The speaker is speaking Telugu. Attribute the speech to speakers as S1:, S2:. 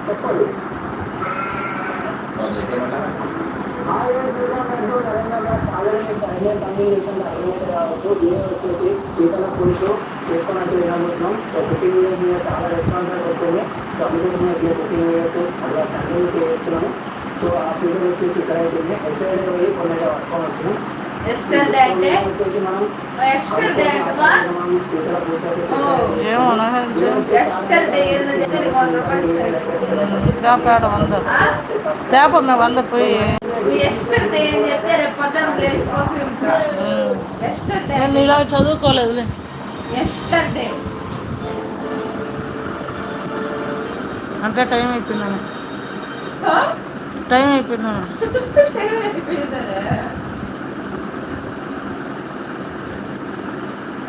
S1: చెప్పండి. పీతల పులుసు చేసుకోవడానికి వెళ్ళాలనుకుంటున్నాం. సో కుకింగ్ వీడియోస్ మీద చాలా రెస్పాన్సిబిలిటీ వస్తుంది. సో అందుకోసం ఇట్లా కుకింగ్ వీడియోస్ అలా కంటిన్యూ చేస్తున్నాము. సో ఆ పీతలు వచ్చేసి ఇక్కడ అయిపోయింది. ఎస్ఐడ్ పోయి కొన్ని పట్టుకొని వచ్చినాం. వచ్చేసి మనం పీతల పులుసు
S2: చేప మేము వంద పోయి నేను ఇలా చదువుకోలేదులే. అంటే టైం అయిపోయిందని